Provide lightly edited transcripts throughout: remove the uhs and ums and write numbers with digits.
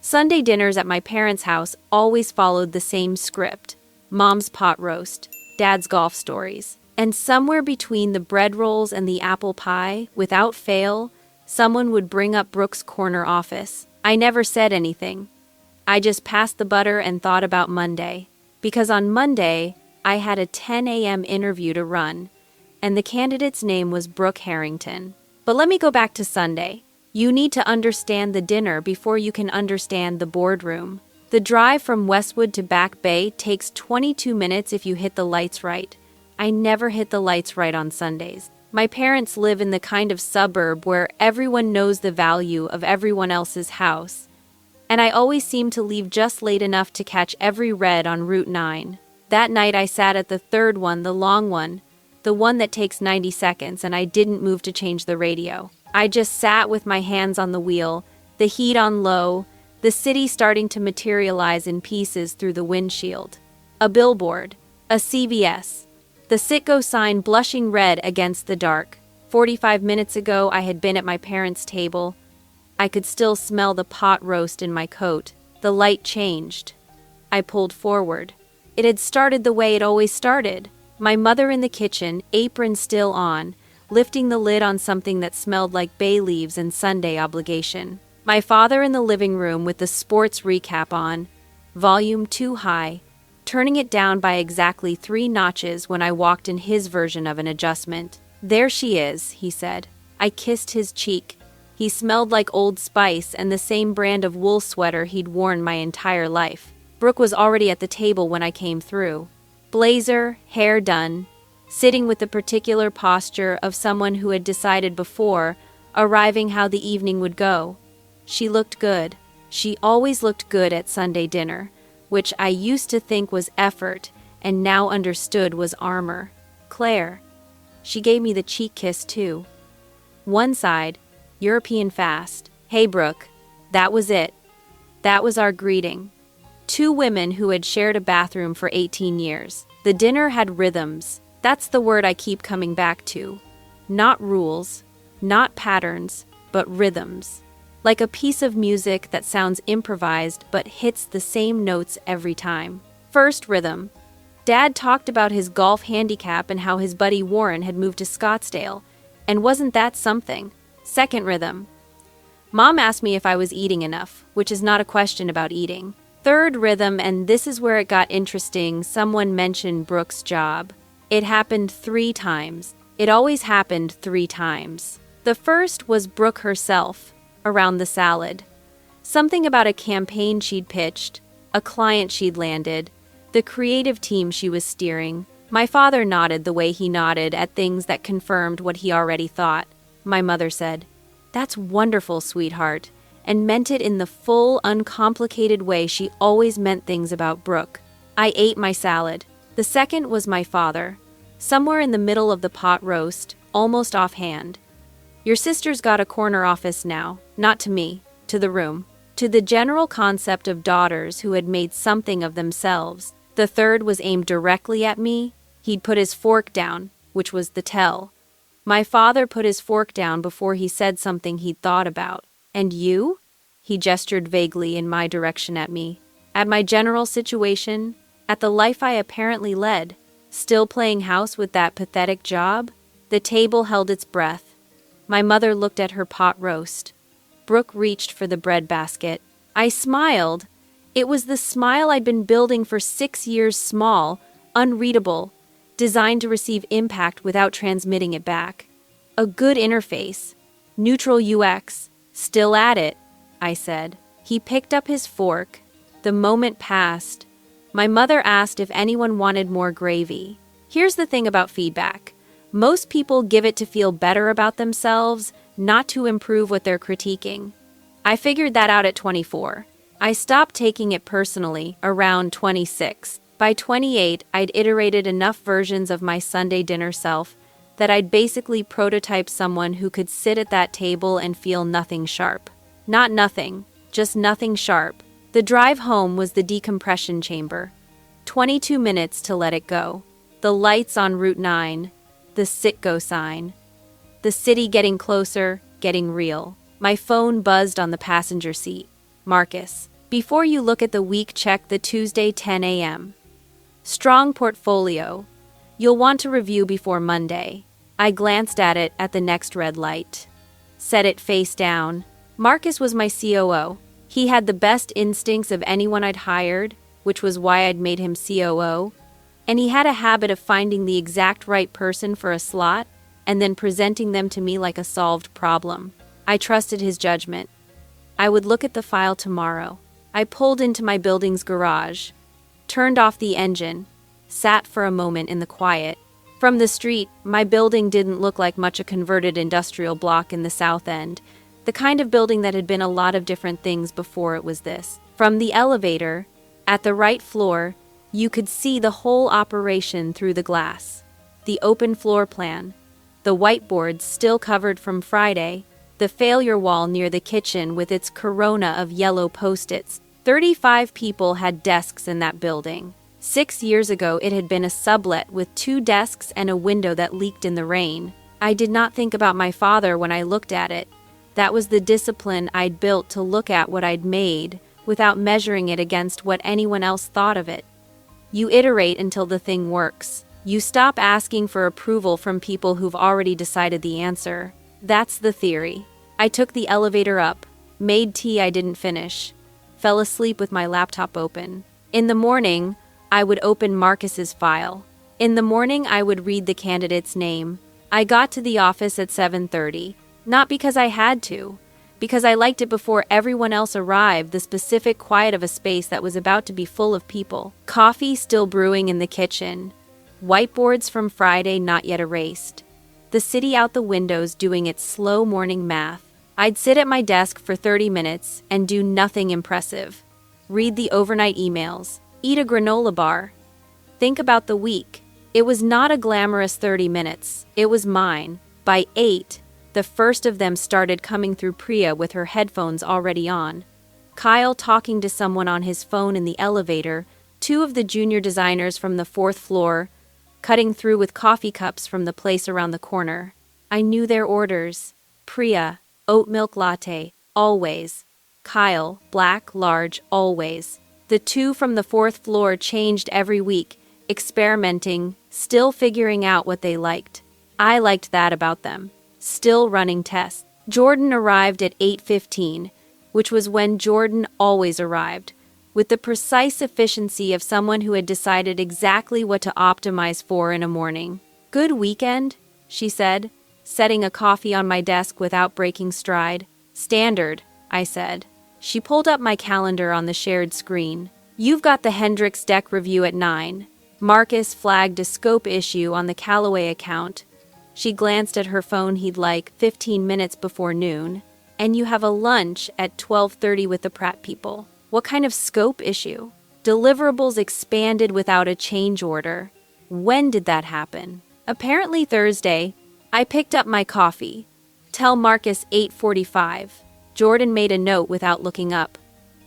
Sunday dinners at my parents' house always followed the same script: Mom's pot roast, Dad's golf stories, and somewhere between the bread rolls and the apple pie, without fail, someone would bring up Brooke's corner office. I never said anything. I just passed the butter and thought about Monday. Because on Monday, I had a 10 a.m. interview to run, and the candidate's name was Brooke Harrington. But let me go back to Sunday. You need to understand the dinner before you can understand the boardroom. The drive from Westwood to Back Bay takes 22 minutes if you hit the lights right. I never hit the lights right on Sundays. My parents live in the kind of suburb where everyone knows the value of everyone else's house, and I always seem to leave just late enough to catch every red on Route 9. That night I sat at the third one, the long one, the one that takes 90 seconds, and I didn't move to change the radio. I just sat with my hands on the wheel, the heat on low, the city starting to materialize in pieces through the windshield. A billboard, a CVS, the Citgo sign blushing red against the dark. 45 minutes ago, I had been at my parents' table. I could still smell the pot roast in my coat. The light changed. I pulled forward. It had started the way it always started. My mother in the kitchen, apron still on, lifting the lid on something that smelled like bay leaves and Sunday obligation. My father in the living room with the sports recap on, volume too high, turning it down by exactly 3 notches when I walked in his version of an adjustment. "There she is," he said. I kissed his cheek. He smelled like Old Spice and the same brand of wool sweater he'd worn my entire life. Brooke was already at the table when I came through. Blazer, hair done, sitting with the particular posture of someone who had decided before arriving how the evening would go. She looked good. She always looked good at Sunday dinner, which I used to think was effort and now understood was armor. Claire. She gave me the cheek kiss too. One side, European fast. "Hey Brooke." That was it. That was our greeting. 2 women who had shared a bathroom for 18 years. The dinner had rhythms. That's the word I keep coming back to. Not rules, not patterns, but rhythms. Like a piece of music that sounds improvised but hits the same notes every time. First rhythm. Dad talked about his golf handicap and how his buddy Warren had moved to Scottsdale, and wasn't that something? Second rhythm. Mom asked me if I was eating enough, which is not a question about eating. Third rhythm, and this is where it got interesting, someone mentioned Brooke's job. It happened 3 times. It always happened 3 times. The first was Brooke herself, around the salad. Something about a campaign she'd pitched, a client she'd landed, the creative team she was steering. My father nodded the way he nodded at things that confirmed what he already thought. My mother said, "That's wonderful, sweetheart," and meant it in the full, uncomplicated way she always meant things about Brooke. I ate my salad. The second was my father, somewhere in the middle of the pot roast, almost offhand. "Your sister's got a corner office now, not to me, to the room, to the general concept of daughters who had made something of themselves." The third was aimed directly at me. He'd put his fork down, which was the tell. My father put his fork down before he said something he'd thought about. "And you?" He gestured vaguely in my direction at me. At my general situation, at the life I apparently led, still playing house with that pathetic job. The table held its breath. My mother looked at her pot roast. Brooke reached for the bread basket. I smiled. It was the smile I'd been building for 6 years, small, unreadable, designed to receive impact without transmitting it back. A good interface. Neutral UX. Still at it, I said. He picked up his fork. The moment passed. My mother asked if anyone wanted more gravy. Here's the thing about feedback. Most people give it to feel better about themselves, not to improve what they're critiquing. I figured that out at 24. I stopped taking it personally around 26. By 28, I'd iterated enough versions of my Sunday dinner self that I'd basically prototyped someone who could sit at that table and feel nothing sharp. Not nothing, just nothing sharp. The drive home was the decompression chamber. 22 minutes to let it go. The lights on Route 9. The Citgo sign. The city getting closer, getting real. My phone buzzed on the passenger seat. Marcus. Before you look at the week, check the Tuesday 10 a.m. Strong portfolio. You'll want to review before Monday. I glanced at it at the next red light. Set it face down. Marcus was my COO. He had the best instincts of anyone I'd hired, which was why I'd made him COO. And he had a habit of finding the exact right person for a slot and then presenting them to me like a solved problem. I trusted his judgment. I would look at the file tomorrow. I pulled into my building's garage, turned off the engine, sat for a moment in the quiet. From the street, my building didn't look like much a converted industrial block in the South End, the kind of building that had been a lot of different things before it was this. From the elevator, at the right floor, you could see the whole operation through the glass. The open floor plan, the whiteboards still covered from Friday, the failure wall near the kitchen with its corona of yellow post-its. 35 people had desks in that building. 6 years ago, it had been a sublet with 2 desks and a window that leaked in the rain. I did not think about my father when I looked at it. That was the discipline I'd built to look at what I'd made without measuring it against what anyone else thought of it. You iterate until the thing works. You stop asking for approval from people who've already decided the answer. That's the theory. I took the elevator up, made tea I didn't finish, fell asleep with my laptop open. In the morning, I would open Marcus's file. In the morning, I would read the candidate's name. I got to the office at 7:30, not because I had to, because I liked it before everyone else arrived, the specific quiet of a space that was about to be full of people. Coffee still brewing in the kitchen. Whiteboards from Friday not yet erased. The city out the windows doing its slow morning math. I'd sit at my desk for 30 minutes and do nothing impressive. Read the overnight emails. Eat a granola bar. Think about the week. It was not a glamorous 30 minutes. It was mine. By 8, the first of them started coming through Priya with her headphones already on. Kyle talking to someone on his phone in the elevator, 2 of the junior designers from the 4th floor, cutting through with coffee cups from the place around the corner. I knew their orders. Priya, oat milk latte, always. Kyle, black, large, always. The 2 from the 4th floor changed every week, experimenting, still figuring out what they liked. I liked that about them. Still running tests. Jordan arrived at 8:15, which was when Jordan always arrived, with the precise efficiency of someone who had decided exactly what to optimize for in a morning. "Good weekend," she said, setting a coffee on my desk without breaking stride. "Standard," I said. She pulled up my calendar on the shared screen. "You've got the Hendricks deck review at 9. Marcus flagged a scope issue on the Callaway account. She glanced at her phone. He'd like 15 minutes before noon. And you have a lunch at 12:30 with the Pratt people. What kind of scope issue? Deliverables expanded without a change order. When did that happen? Apparently Thursday. I picked up my coffee. Tell Marcus 8:45. Jordan made a note without looking up.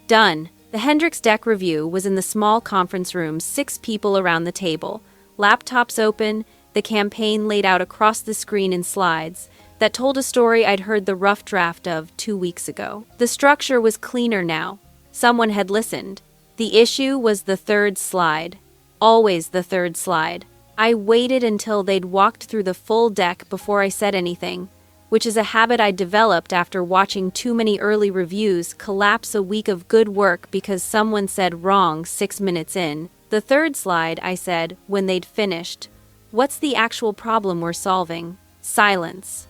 Done. The Hendricks deck review was in the small conference room, 6 people around the table, laptops open, the campaign laid out across the screen in slides that told a story I'd heard the rough draft of 2 weeks ago. The structure was cleaner now. Someone had listened. The issue was the 3rd slide. Always the 3rd slide. I waited until they'd walked through the full deck before I said anything, which is a habit I developed after watching too many early reviews collapse a week of good work because someone said wrong 6 minutes in. "The 3rd slide," I said, when they'd finished. "What's the actual problem we're solving?" Silence.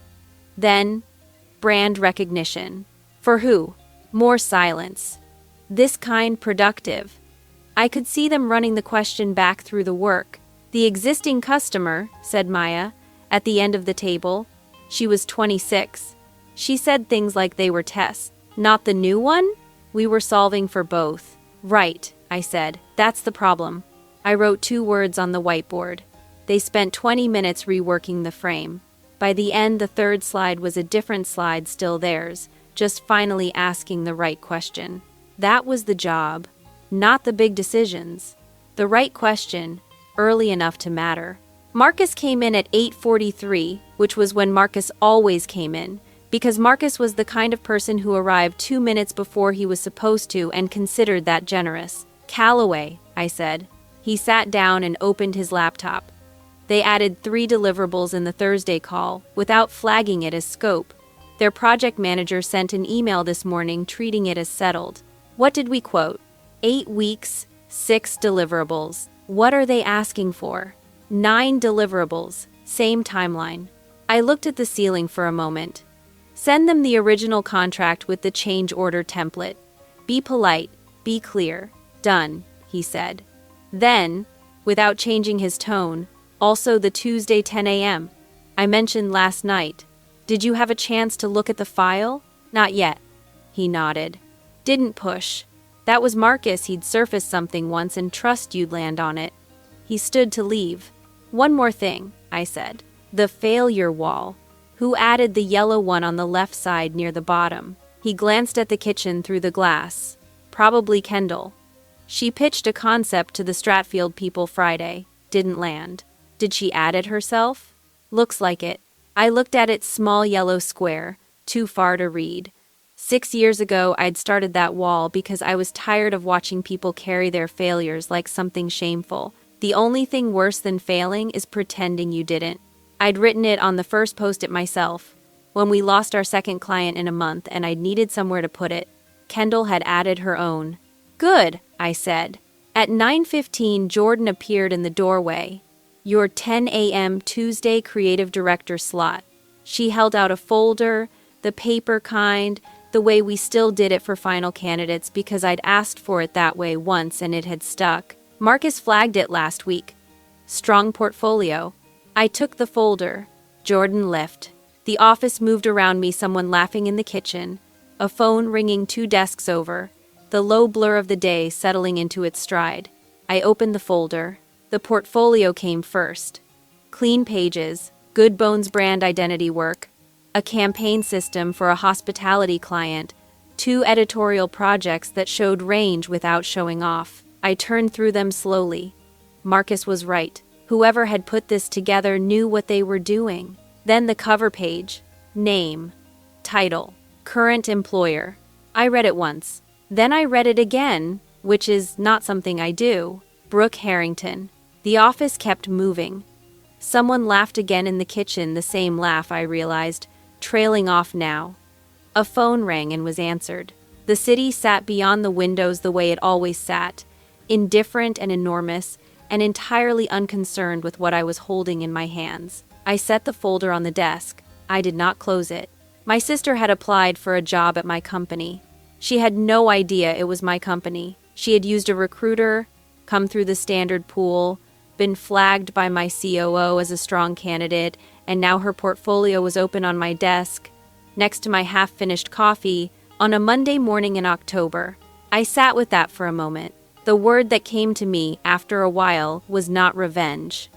Then, brand recognition. For who? More silence. This kind productive. I could see them running the question back through the work. "The existing customer," said Maya, at the end of the table. She was 26. She said things like they were tests. "Not the new one?" "We were solving for both." "Right," I said. "That's the problem." I wrote 2 words on the whiteboard. They spent 20 minutes reworking the frame. By the end, the 3rd slide was a different slide, still theirs, just finally asking the right question. That was the job, not the big decisions. The right question, early enough to matter. Marcus came in at 8:43, which was when Marcus always came in, Because Marcus was the kind of person who arrived 2 minutes before he was supposed to and considered that generous. Callaway, I said. He sat down and opened his laptop. They added 3 deliverables in the Thursday call, without flagging it as scope. Their project manager sent an email this morning treating it as settled. What did we quote? 8 weeks, 6 deliverables. What are they asking for? 9 deliverables, same timeline. I looked at the ceiling for a moment. Send them the original contract with the change order template. Be polite, be clear. Done, he said. Then, without changing his tone, also the Tuesday 10 a.m. I mentioned last night. Did you have a chance to look at the file? Not yet. He nodded. Didn't push. That was Marcus. He'd surfaced something once and trust you'd land on it. He stood to leave. One more thing, I said. The failure wall. Who added the yellow one on the left side near the bottom? He glanced at the kitchen through the glass. Probably Kendall. She pitched a concept to the Stratfield people Friday. Didn't land. Did she add it herself? Looks like it. I looked at its small yellow square, too far to read. 6 years ago, I'd started that wall because I was tired of watching people carry their failures like something shameful. The only thing worse than failing is pretending you didn't. I'd written it on the first post-it myself. When we lost our second client in a month and I'd needed somewhere to put it, Kendall had added her own. Good, I said. At 9:15, Jordan appeared in the doorway. Your 10 a.m. Tuesday creative director slot. She held out a folder, the paper kind, the way we still did it for final candidates because I'd asked for it that way once and it had stuck. Marcus flagged it last week. Strong portfolio. I took the folder. Jordan left. The office moved around me, someone laughing in the kitchen, a phone ringing 2 desks over, the low blur of the day settling into its stride. I opened the folder. The portfolio came first. Clean pages, Good Bones brand identity work, a campaign system for a hospitality client, 2 editorial projects that showed range without showing off. I turned through them slowly. Marcus was right. Whoever had put this together knew what they were doing. Then the cover page. Name. Title. Current employer. I read it once. Then I read it again, which is not something I do. Brooke Harrington. The office kept moving. Someone laughed again in the kitchen, the same laugh, I realized, trailing off now. A phone rang and was answered. The city sat beyond the windows the way it always sat, indifferent and enormous, and entirely unconcerned with what I was holding in my hands. I set the folder on the desk. I did not close it. My sister had applied for a job at my company. She had no idea it was my company. She had used a recruiter, come through the standard pool, been flagged by my COO as a strong candidate, and now her portfolio was open on my desk, next to my half-finished coffee, on a Monday morning in October. I sat with that for a moment. The word that came to me after a while was not revenge.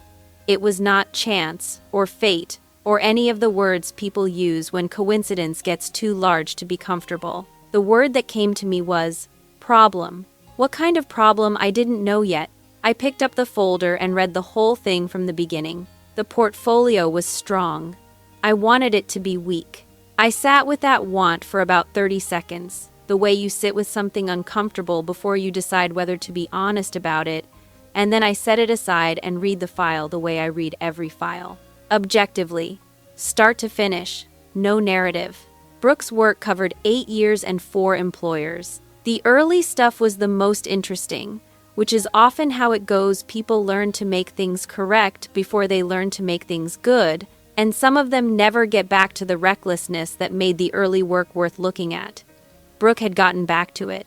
It was not chance or fate or any of the words people use when coincidence gets too large to be comfortable. The word that came to me was problem. What kind of problem I didn't know yet. I picked up the folder and read the whole thing from the beginning. The portfolio was strong. I wanted it to be weak. I sat with that want for about 30 seconds, the way you sit with something uncomfortable before you decide whether to be honest about it, and then I set it aside and read the file the way I read every file. Objectively, start to finish, no narrative. Brooke's work covered 8 years and 4 employers. The early stuff was the most interesting, which is often how it goes. People learn to make things correct before they learn to make things good, and some of them never get back to the recklessness that made the early work worth looking at. Brooke had gotten back to it.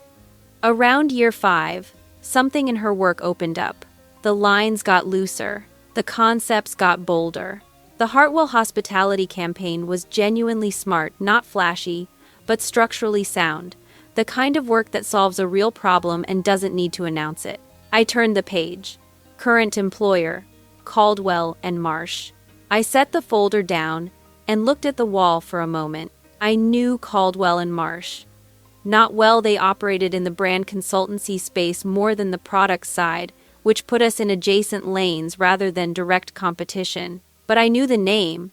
Around year 5, something in her work opened up. The lines got looser. The concepts got bolder. The Hartwell Hospitality campaign was genuinely smart, not flashy, but structurally sound. The kind of work that solves a real problem and doesn't need to announce it. I turned the page. Current employer, Caldwell and Marsh. I set the folder down and looked at the wall for a moment. I knew Caldwell and Marsh. Not well. They operated in the brand consultancy space more than the product side, which put us in adjacent lanes rather than direct competition. But I knew the name,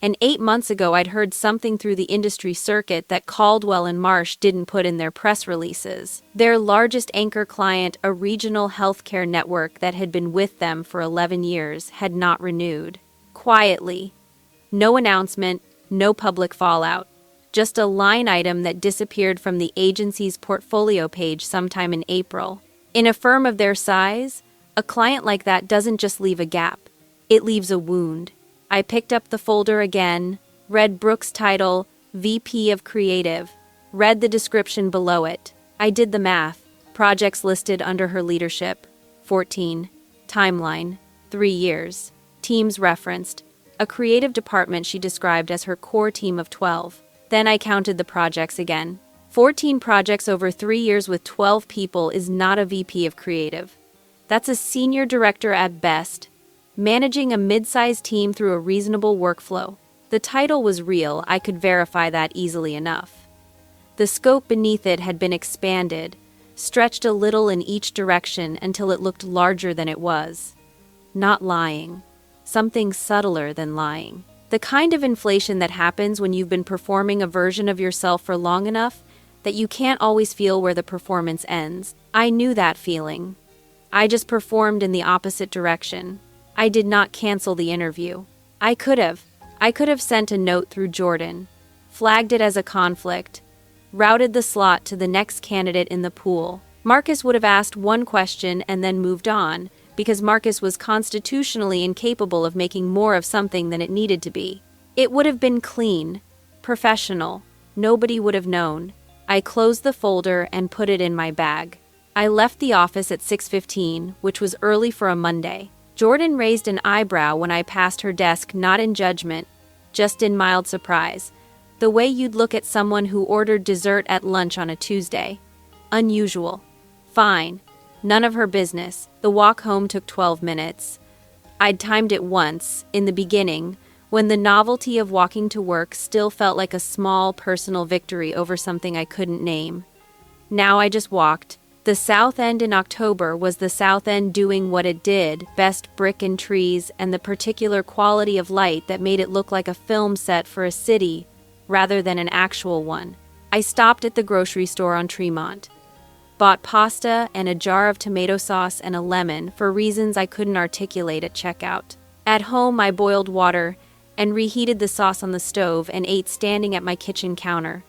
And 8 months ago, I'd heard something through the industry circuit that Caldwell and Marsh didn't put in their press releases. Their largest anchor client, a regional healthcare network that had been with them for 11 years, had not renewed. Quietly. No announcement, no public fallout. Just a line item that disappeared from the agency's portfolio page sometime in April. In a firm of their size, a client like that doesn't just leave a gap. It leaves a wound. I picked up the folder again, read Brooke's title, VP of Creative, read the description below it. I did the math. Projects listed under her leadership, 14. Timeline, 3 years. Teams referenced. A creative department she described as her core team of 12. Then I counted the projects again. 14 projects over 3 years with 12 people is not a VP of Creative. That's a senior director at best, managing a mid-sized team through a reasonable workflow. The title was real, I could verify that easily enough. The scope beneath it had been expanded, stretched a little in each direction until it looked larger than it was. Not lying. Something subtler than lying. The kind of inflation that happens when you've been performing a version of yourself for long enough that you can't always feel where the performance ends. I knew that feeling. I just performed in the opposite direction. I did not cancel the interview. I could have sent a note through Jordan, flagged it as a conflict, routed the slot to the next candidate in the pool. Marcus would have asked one question and then moved on, because Marcus was constitutionally incapable of making more of something than it needed to be. It would have been clean, professional. Nobody would have known. I closed the folder and put it in my bag. I left the office at 6:15, which was early for a Monday. Jordan raised an eyebrow when I passed her desk, not in judgment, just in mild surprise. The way you'd look at someone who ordered dessert at lunch on a Tuesday. Unusual. Fine. None of her business. The walk home took 12 minutes. I'd timed it once, in the beginning, when the novelty of walking to work still felt like a small personal victory over something I couldn't name. Now I just walked. The South End in October was the South End doing what it did, best brick and trees and the particular quality of light that made it look like a film set for a city rather than an actual one. I stopped at the grocery store on Tremont, bought pasta and a jar of tomato sauce and a lemon for reasons I couldn't articulate at checkout. At home, I boiled water and reheated the sauce on the stove and ate standing at my kitchen counter,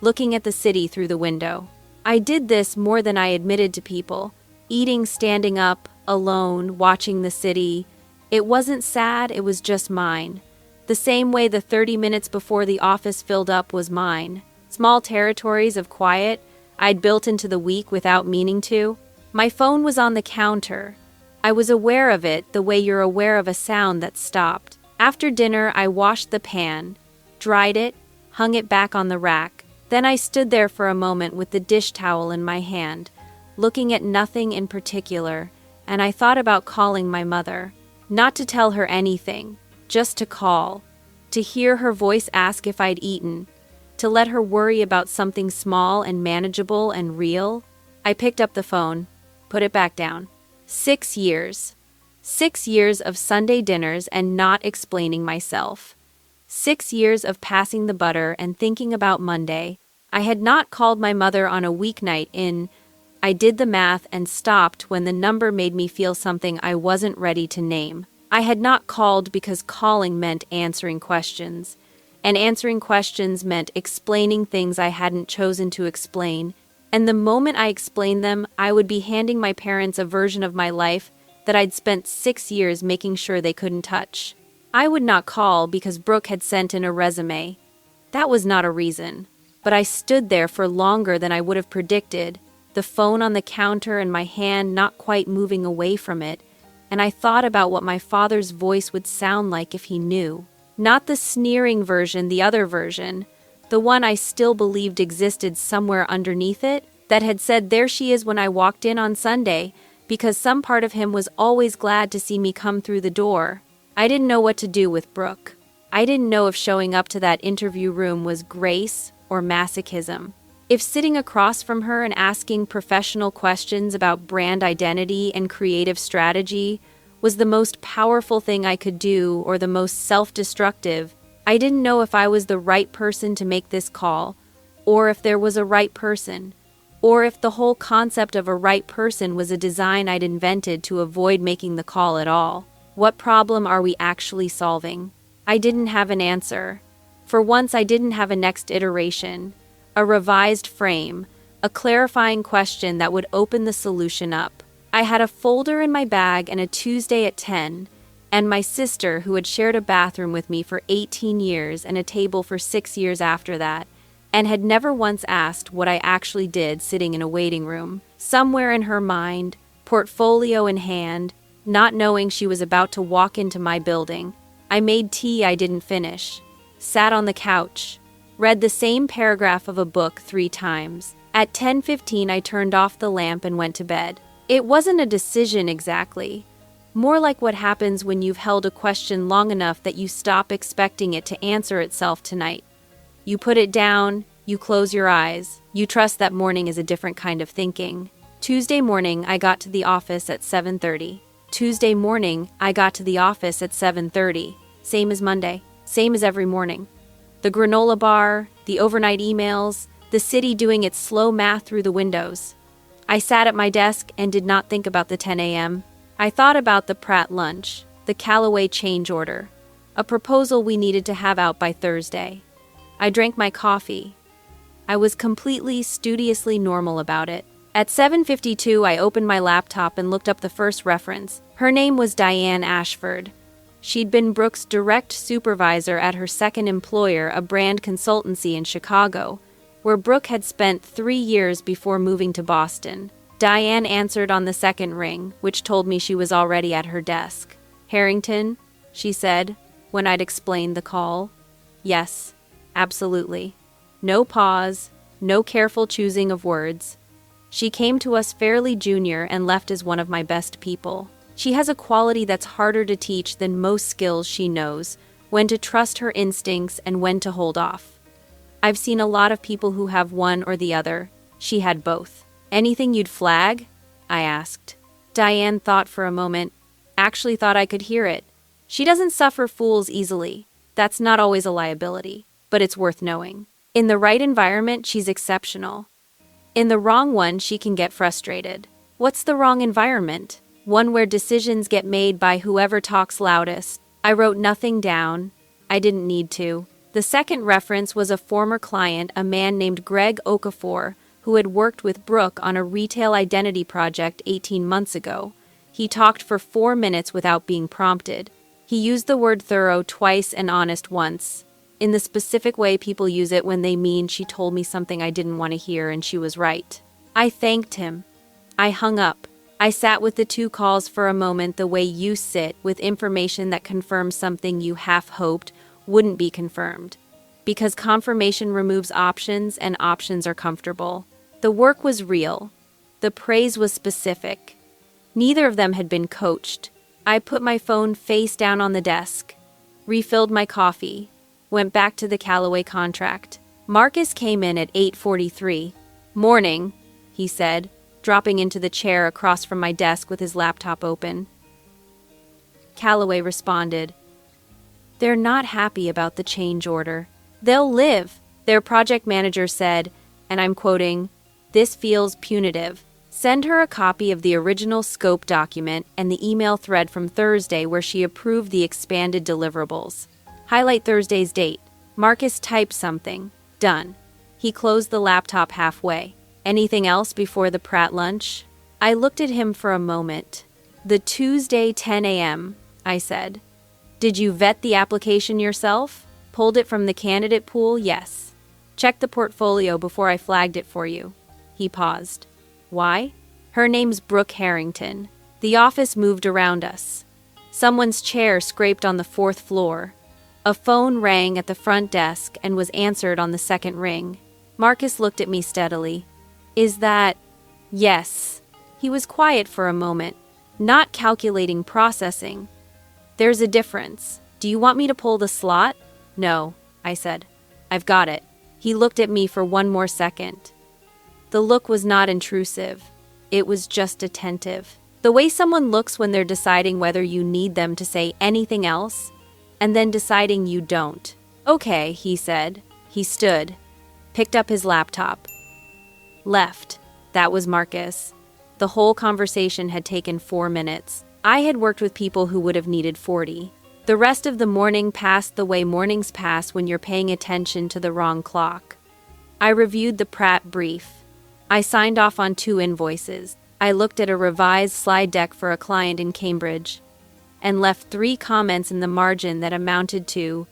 looking at the city through the window. I did this more than I admitted to people, eating standing up, alone, watching the city. It wasn't sad, it was just mine. The same way the 30 minutes before the office filled up was mine. Small territories of quiet I'd built into the week without meaning to. My phone was on the counter. I was aware of it the way you're aware of a sound that stopped. After dinner, I washed the pan, dried it, hung it back on the rack. Then I stood there for a moment with the dish towel in my hand, looking at nothing in particular, and I thought about calling my mother. Not to tell her anything, just to call, to hear her voice ask if I'd eaten, to let her worry about something small and manageable and real. I picked up the phone, put it back down. 6 years. 6 years of Sunday dinners and not explaining myself. 6 years of passing the butter and thinking about Monday. I had not called my mother on a weeknight I did the math and stopped when the number made me feel something I wasn't ready to name. I had not called because calling meant answering questions, and answering questions meant explaining things I hadn't chosen to explain, and the moment I explained them, I would be handing my parents a version of my life that I'd spent 6 years making sure they couldn't touch. I would not call because Brooke had sent in a resume. That was not a reason. But I stood there for longer than I would have predicted, the phone on the counter and my hand not quite moving away from it, and I thought about what my father's voice would sound like if he knew. Not the sneering version, the other version, the one I still believed existed somewhere underneath it, that had said there she is when I walked in on Sunday, because some part of him was always glad to see me come through the door. I didn't know what to do with Brooke. I didn't know if showing up to that interview room was grace or masochism. If sitting across from her and asking professional questions about brand identity and creative strategy was the most powerful thing I could do or the most self-destructive, I didn't know if I was the right person to make this call, or if there was a right person, or if the whole concept of a right person was a design I'd invented to avoid making the call at all. What problem are we actually solving? I didn't have an answer. For once, I didn't have a next iteration, a revised frame, a clarifying question that would open the solution up. I had a folder in my bag and a Tuesday at 10, and my sister, who had shared a bathroom with me for 18 years and a table for 6 years after that, and had never once asked what I actually did sitting in a waiting room. Somewhere in her mind, portfolio in hand, not knowing she was about to walk into my building, I made tea I didn't finish, sat on the couch, read the same paragraph of a book 3 times. At 10:15, I turned off the lamp and went to bed. It wasn't a decision exactly, more like what happens when you've held a question long enough that you stop expecting it to answer itself tonight. You put it down, you close your eyes, you trust that morning is a different kind of thinking. Tuesday morning, I got to the office at 7:30. Tuesday morning, I got to the office at 7:30. Same as Monday, same as every morning. The granola bar, the overnight emails, the city doing its slow math through the windows. I sat at my desk and did not think about the 10 a.m. I thought about the Pratt lunch, the Callaway change order, a proposal we needed to have out by Thursday. I drank my coffee. I was completely, studiously normal about it. At 7:52, I opened my laptop and looked up the first reference. Her name was Diane Ashford. She'd been Brooke's direct supervisor at her second employer, a brand consultancy in Chicago, where Brooke had spent 3 years before moving to Boston. Diane answered on the second ring, which told me she was already at her desk. "Harrington?" she said, when I'd explained the call. "Yes, absolutely." No pause, no careful choosing of words. She came to us fairly junior and left as one of my best people. She has a quality that's harder to teach than most skills. She knows when to trust her instincts and when to hold off. I've seen a lot of people who have one or the other. She had both. "Anything you'd flag?" I asked. Diane thought for a moment, actually thought I could hear it. She doesn't suffer fools easily. That's not always a liability, but it's worth knowing. In the right environment, she's exceptional. In the wrong one, she can get frustrated. What's the wrong environment? One where decisions get made by whoever talks loudest. I wrote nothing down. I didn't need to. The second reference was a former client, a man named Greg Okafor, who had worked with Brooke on a retail identity project 18 months ago. He talked for 4 minutes without being prompted. He used the word thorough twice and honest once, in the specific way people use it when they mean she told me something I didn't want to hear and she was right. I thanked him. I hung up. I sat with the 2 calls for a moment the way you sit with information that confirms something you half hoped wouldn't be confirmed. Because confirmation removes options and options are comfortable. The work was real. The praise was specific. Neither of them had been coached. I put my phone face down on the desk, refilled my coffee, went back to the Callaway contract. Marcus came in at 8:43. "Morning," he said, dropping into the chair across from my desk with his laptop open. Callaway responded, "They're not happy about the change order. They'll live," their project manager said, and I'm quoting, "This feels punitive. Send her a copy of the original scope document and the email thread from Thursday where she approved the expanded deliverables. Highlight Thursday's date." Marcus typed something. Done. He closed the laptop halfway. "Anything else before the Pratt lunch?" I looked at him for a moment. "The Tuesday 10 a.m., I said. "Did you vet the application yourself? Pulled it from the candidate pool?" "Yes." "Check the portfolio before I flagged it for you." He paused. "Why?" "Her name's Brooke Harrington." The office moved around us. Someone's chair scraped on the 4th floor. A phone rang at the front desk and was answered on the second ring. Marcus looked at me steadily. "Is that—" "Yes." He was quiet for a moment, not calculating, processing. "There's a difference. Do you want me to pull the slot?" "No," I said. "I've got it." He looked at me for one more second. The look was not intrusive. It was just attentive. The way someone looks when they're deciding whether you need them to say anything else, and then deciding you don't. Okay, he said. He stood, picked up his laptop, left. That was Marcus. The whole conversation had taken 4 minutes. I had worked with people who would have needed 40. The rest of the morning passed the way mornings pass when you're paying attention to the wrong clock. I reviewed the Pratt brief. I signed off on 2 invoices. I looked at a revised slide deck for a client in Cambridge and left 3 comments in the margin that amounted to,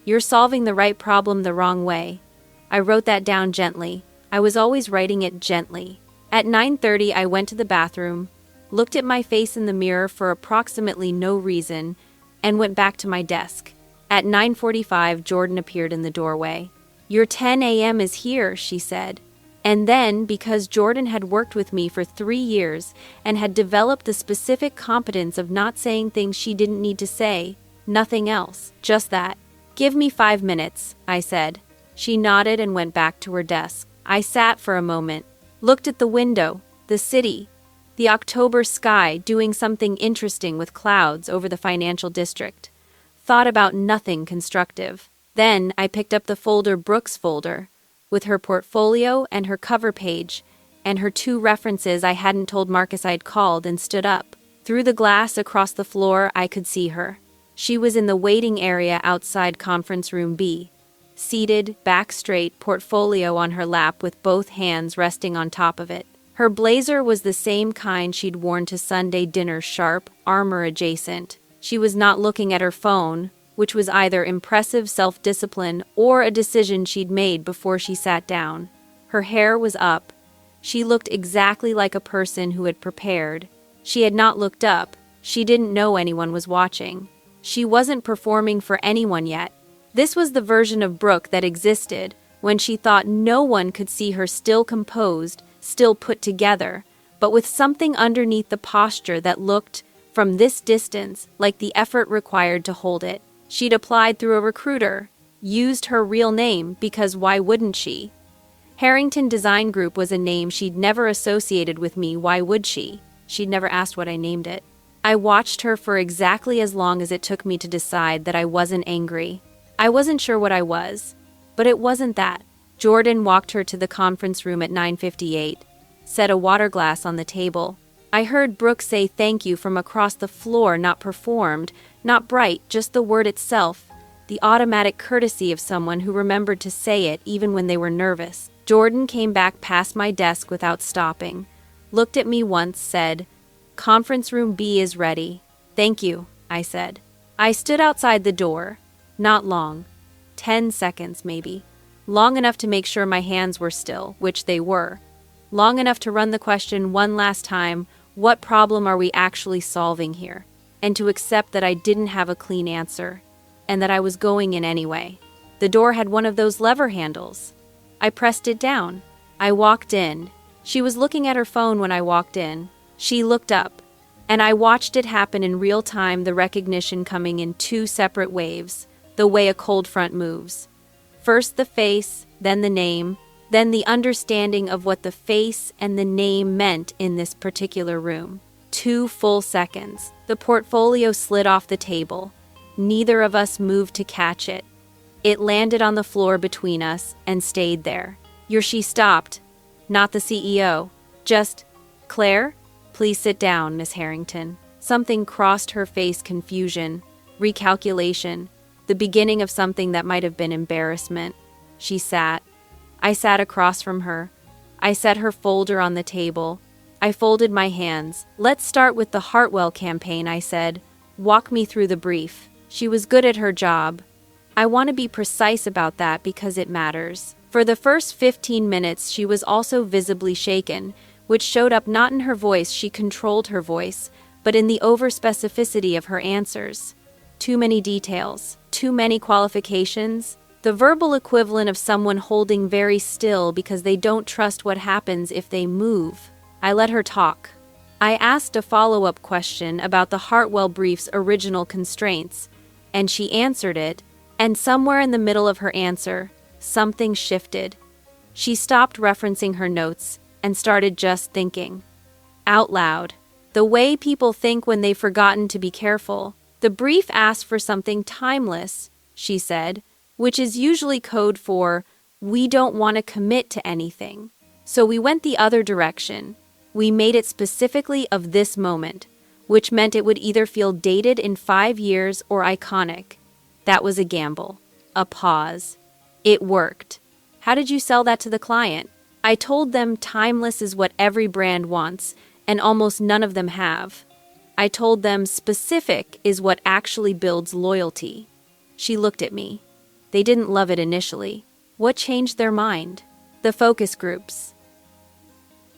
"You're solving the right problem the wrong way." I wrote that down gently. I was always writing it gently. At 9:30, I went to the bathroom, looked at my face in the mirror for approximately no reason, and went back to my desk. At 9:45, Jordan appeared in the doorway. "Your 10 a.m. is here," she said. And then, because Jordan had worked with me for 3 years and had developed the specific competence of not saying things she didn't need to say, nothing else, just that. "Give me 5 minutes," I said. She nodded and went back to her desk. I sat for a moment, looked at the window, the city, the October sky doing something interesting with clouds over the financial district. Thought about nothing constructive. Then I picked up the folder Brooks folder, with her portfolio and her cover page, and her 2 references I hadn't told Marcus I'd called, and stood up. Through the glass across the floor, I could see her. She was in the waiting area outside Conference Room B. Seated, back straight, portfolio on her lap with both hands resting on top of it. Her blazer was the same kind she'd worn to Sunday dinner, sharp, armor adjacent. She was not looking at her phone, which was either impressive self-discipline or a decision she'd made before she sat down. Her hair was up. She looked exactly like a person who had prepared. She had not looked up. She didn't know anyone was watching. She wasn't performing for anyone yet. This was the version of Brooke that existed when she thought no one could see her, still composed, still put together, but with something underneath the posture that looked, from this distance, like the effort required to hold it. She'd applied through a recruiter, used her real name because why wouldn't she? Harrington Design Group was a name she'd never associated with me. Why would she? She'd never asked what I named it. I watched her for exactly as long as it took me to decide that I wasn't angry. I wasn't sure what I was, but it wasn't that. Jordan walked her to the conference room at 9:58, set a water glass on the table. I heard Brooke say thank you from across the floor, not performed, not bright, just the word itself, the automatic courtesy of someone who remembered to say it even when they were nervous. Jordan came back past my desk without stopping, looked at me once, said, "Conference room B is ready." "Thank you," I said. I stood outside the door. Not long. 10 seconds, maybe. Long enough to make sure my hands were still, which they were. Long enough to run the question one last time, what problem are we actually solving here? And to accept that I didn't have a clean answer, and that I was going in anyway. The door had one of those lever handles. I pressed it down. I walked in. She was looking at her phone when I walked in. She looked up, and I watched it happen in real time, the recognition coming in 2 separate waves. The way a cold front moves. First the face, then the name, then the understanding of what the face and the name meant in this particular room. 2 full seconds. The portfolio slid off the table. Neither of us moved to catch it. It landed on the floor between us and stayed there. She stopped. Not the CEO. Just, "Claire, please sit down, Miss Harrington." Something crossed her face, confusion, recalculation. The beginning of something that might have been embarrassment. She sat. I sat across from her. I set her folder on the table. I folded my hands. "Let's start with the Hartwell campaign," I said. "Walk me through the brief." She was good at her job. I want to be precise about that because it matters. For the first 15 minutes, she was also visibly shaken, which showed up not in her voice. She controlled her voice, but in the over-specificity of her answers. Too many details, too many qualifications, the verbal equivalent of someone holding very still because they don't trust what happens if they move. I let her talk. I asked a follow-up question about the Hartwell brief's original constraints, and she answered it, and somewhere in the middle of her answer, something shifted. She stopped referencing her notes and started just thinking. Out loud. The way people think when they've forgotten to be careful. "The brief asked for something timeless," she said. which is usually code for we don't want to commit to anything. So we went the other direction. We made it specifically of this moment, which meant it would either feel dated in 5 years or iconic. That was a gamble. A pause. It worked. How did you sell that to the client? I told them timeless is what every brand wants, and almost none of them have. I told them specific is what actually builds loyalty. She looked at me. They didn't love it initially. What changed their mind? The focus groups.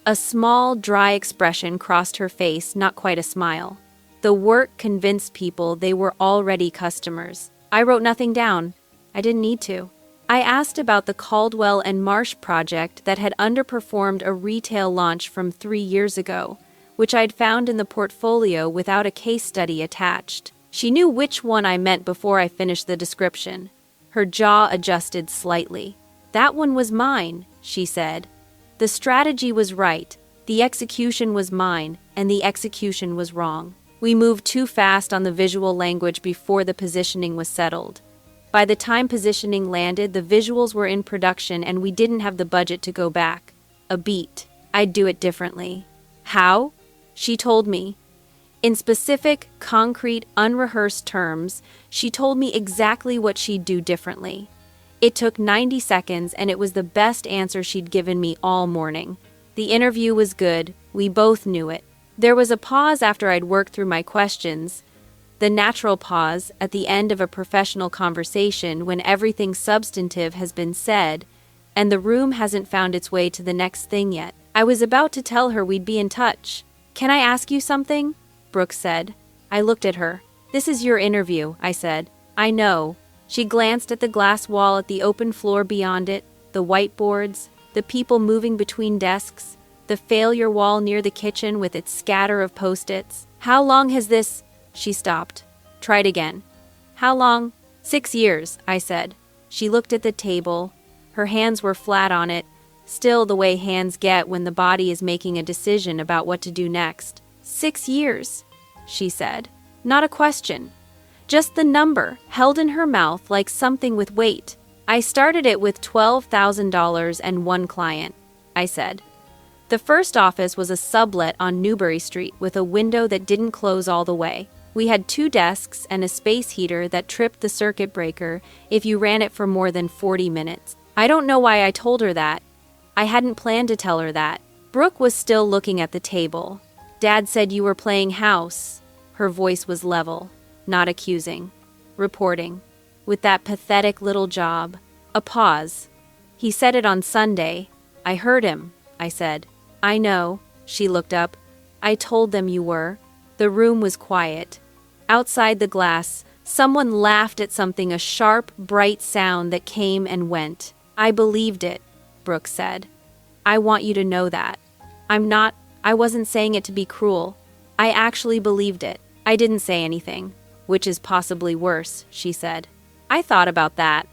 A small, dry expression crossed her face, not quite a smile. The work convinced people they were already customers. I wrote nothing down. I didn't need to. I asked about the Caldwell and Marsh project that had underperformed a retail launch from 3 years ago, which I'd found in the portfolio without a case study attached. She knew which one I meant before I finished the description. Her jaw adjusted slightly. That one was mine, she said. The strategy was right, the execution was mine, and the execution was wrong. We moved too fast on the visual language before the positioning was settled. By the time positioning landed, the visuals were in production and we didn't have the budget to go back. A beat. I'd do it differently. How? She told me. In specific, concrete, unrehearsed terms, she told me exactly what she'd do differently. It took 90 seconds and it was the best answer she'd given me all morning. The interview was good. We both knew it. There was a pause after I'd worked through my questions. The natural pause at the end of a professional conversation when everything substantive has been said and the room hasn't found its way to the next thing yet. I was about to tell her we'd be in touch. Can I ask you something? Brooke said. I looked at her. This is your interview, I said. I know. She glanced at the glass wall at the open floor beyond it, the whiteboards, the people moving between desks, the failure wall near the kitchen with its scatter of post-its. How long has this... She stopped. Tried again. How long? 6 years, I said. She looked at the table. Her hands were flat on it, still the way hands get when the body is making a decision about what to do next. 6 years, she said. Not a question. Just the number, held in her mouth like something with weight. I started it with $12,000 and one client, I said. The first office was a sublet on Newbury Street with a window that didn't close all the way. We had 2 desks and a space heater that tripped the circuit breaker if you ran it for more than 40 minutes. I don't know why I told her that. I hadn't planned to tell her that. Brooke was still looking at the table. Dad said you were playing house. Her voice was level, not accusing. Reporting. With that pathetic little job. A pause. He said it on Sunday. I heard him, I said. I know. She looked up. I told them you were. The room was quiet. Outside the glass, someone laughed at something, a sharp, bright sound that came and went. I believed it, Brooke said. I want you to know that. I wasn't saying it to be cruel. I actually believed it. I didn't say anything, which is possibly worse, she said. I thought about that.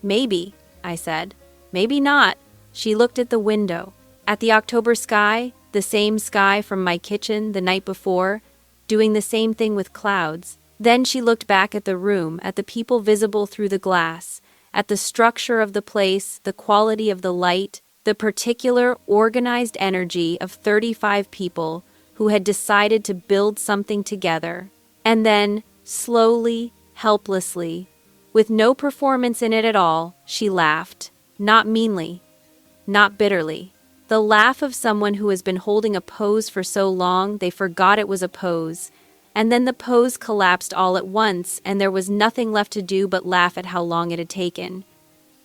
Maybe, I said. Maybe not. She looked at the window. At the October sky, the same sky from my kitchen the night before, doing the same thing with clouds. Then she looked back at the room, at the people visible through the glass, at the structure of the place, the quality of the light, the particular organized energy of 35 people who had decided to build something together. And then, slowly, helplessly, with no performance in it at all, she laughed. Not meanly, not bitterly. The laugh of someone who has been holding a pose for so long they forgot it was a pose, and then the pose collapsed all at once and there was nothing left to do but laugh at how long it had taken.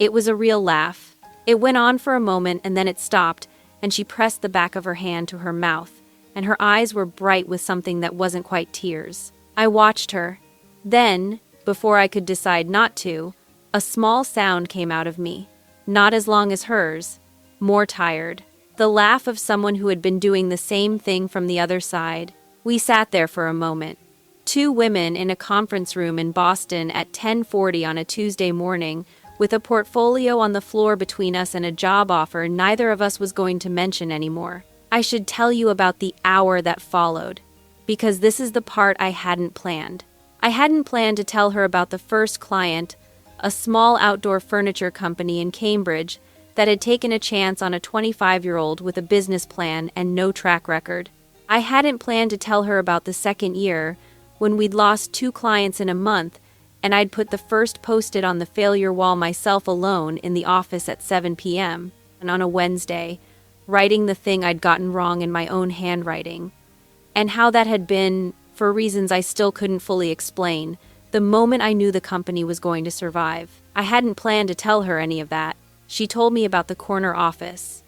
It was a real laugh. It went on for a moment and then it stopped, and she pressed the back of her hand to her mouth, and her eyes were bright with something that wasn't quite tears. I watched her. Then, before I could decide not to, a small sound came out of me. Not as long as hers. More tired. The laugh of someone who had been doing the same thing from the other side. We sat there for a moment. 2 women in a conference room in Boston at 10:40 on a Tuesday morning, with a portfolio on the floor between us and a job offer neither of us was going to mention anymore. I should tell you about the hour that followed, because this is the part I hadn't planned. I hadn't planned to tell her about the first client, a small outdoor furniture company in Cambridge that had taken a chance on a 25-year-old with a business plan and no track record. I hadn't planned to tell her about the second year, when we'd lost 2 clients in a month, and I'd put the first post-it on the failure wall myself alone in the office at 7 p.m. and on a Wednesday, writing the thing I'd gotten wrong in my own handwriting. And how that had been, for reasons I still couldn't fully explain, the moment I knew the company was going to survive. I hadn't planned to tell her any of that. She told me about the corner office.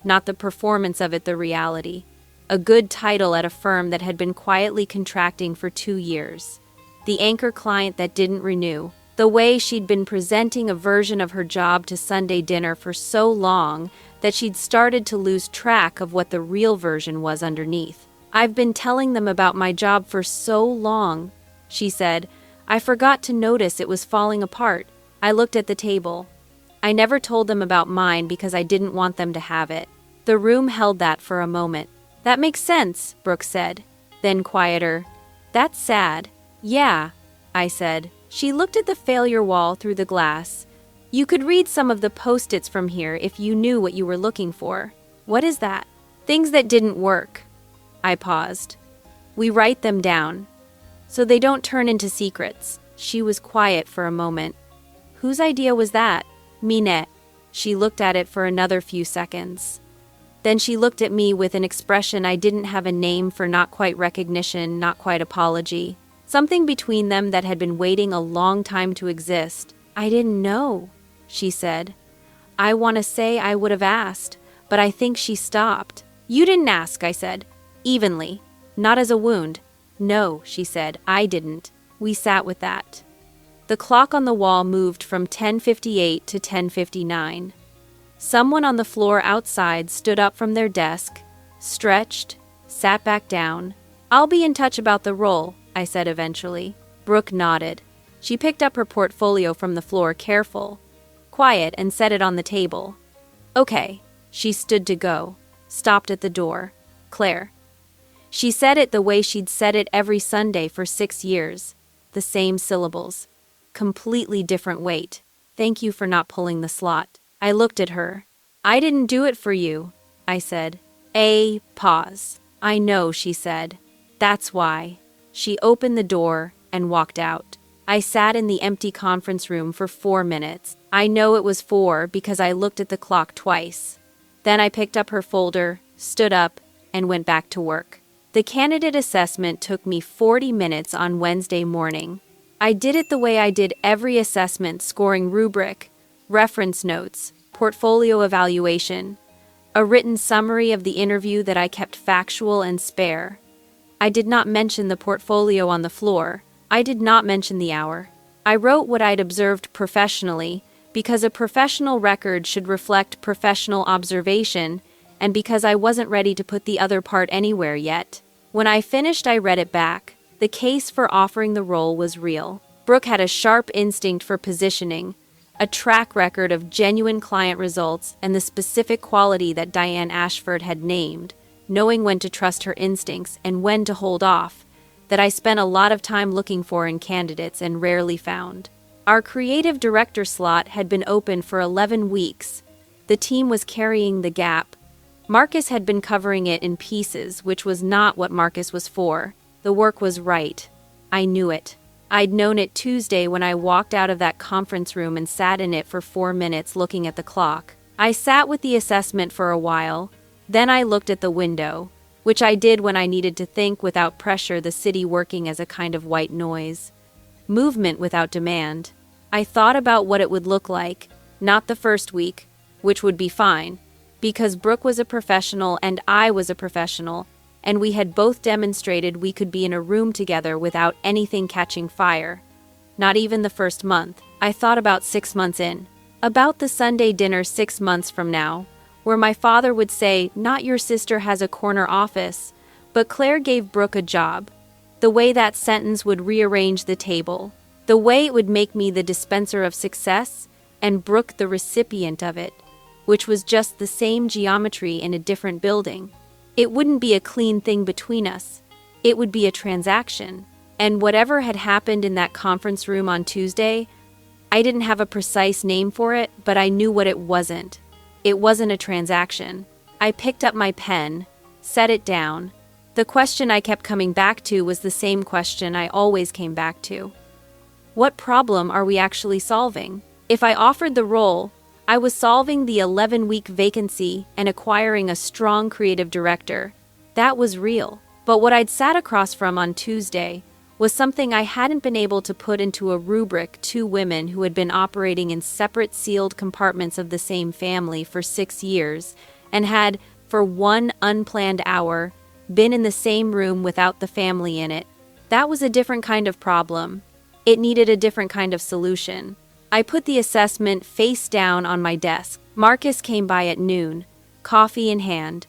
Not the performance of it, the reality. A good title at a firm that had been quietly contracting for 2 years. The anchor client that didn't renew. The way she'd been presenting a version of her job to Sunday dinner for so long that she'd started to lose track of what the real version was underneath. "I've been telling them about my job for so long," she said. "I forgot to notice it was falling apart." I looked at the table. I never told them about mine because I didn't want them to have it. The room held that for a moment. "That makes sense," Brooke said. Then quieter, "That's sad." "Yeah," I said. She looked at the failure wall through the glass. "You could read some of the post-its from here if you knew what you were looking for." "What is that?" "Things that didn't work." I paused. "We write them down, so they don't turn into secrets." She was quiet for a moment. "Whose idea was that?" "Minette." She looked at it for another few seconds. Then she looked at me with an expression I didn't have a name for, not quite recognition, not quite apology. Something between them that had been waiting a long time to exist. "I didn't know," she said. "I want to say I would have asked, but I think she stopped." "You didn't ask," I said, evenly. "Not as a wound." "No," she said, "I didn't." We sat with that. The clock on the wall moved from 10:58 to 10:59. Someone on the floor outside stood up from their desk, stretched, sat back down. "I'll be in touch about the role," I said eventually. Brooke nodded. She picked up her portfolio from the floor, careful, quiet, and set it on the table. "Okay." She stood to go, stopped at the door. "Claire." She said it the way she'd said it every Sunday for 6 years. The same syllables. Completely different weight. "Thank you for not pulling the slot." I looked at her. "I didn't do it for you," I said. Pause. "I know," she said. "That's why." She opened the door and walked out. I sat in the empty conference room for 4 minutes. I know it was 4 because I looked at the clock twice. Then I picked up her folder, stood up, and went back to work. The candidate assessment took me 40 minutes on Wednesday morning. I did it the way I did every assessment, scoring rubric, reference notes, portfolio evaluation, a written summary of the interview that I kept factual and spare. I did not mention the portfolio on the floor. I did not mention the hour. I wrote what I'd observed professionally, because a professional record should reflect professional observation, and because I wasn't ready to put the other part anywhere yet. When I finished, I read it back. The case for offering the role was real. Brooke had a sharp instinct for positioning, a track record of genuine client results, and the specific quality that Diane Ashford had named, knowing when to trust her instincts and when to hold off, that I spent a lot of time looking for in candidates and rarely found. Our creative director slot had been open for 11 weeks. The team was carrying the gap. Marcus had been covering it in pieces, which was not what Marcus was for. The work was right. I knew it. I'd known it Tuesday when I walked out of that conference room and sat in it for 4 minutes looking at the clock. I sat with the assessment for a while. Then I looked at the window, which I did when I needed to think without pressure, the city working as a kind of white noise. Movement without demand. I thought about what it would look like, not the first week, which would be fine, because Brooke was a professional and I was a professional, and we had both demonstrated we could be in a room together without anything catching fire. Not even the first month. I thought about 6 months in. About the Sunday dinner 6 months from now, where my father would say, "Not your sister has a corner office, but Claire gave Brooke a job." The way that sentence would rearrange the table. The way it would make me the dispenser of success and Brooke the recipient of it, which was just the same geometry in a different building. It wouldn't be a clean thing between us. It would be a transaction. And whatever had happened in that conference room on Tuesday, I didn't have a precise name for it, but I knew what it wasn't. It wasn't a transaction. I picked up my pen, set it down. The question I kept coming back to was the same question I always came back to. What problem are we actually solving? If I offered the role, I was solving the 11-week vacancy and acquiring a strong creative director. That was real. But what I'd sat across from on Tuesday was something I hadn't been able to put into a rubric two women who had been operating in separate sealed compartments of the same family for 6 years and had, for one unplanned hour, been in the same room without the family in it. That was a different kind of problem. It needed a different kind of solution. I put the assessment face down on my desk. Marcus came by at noon, coffee in hand,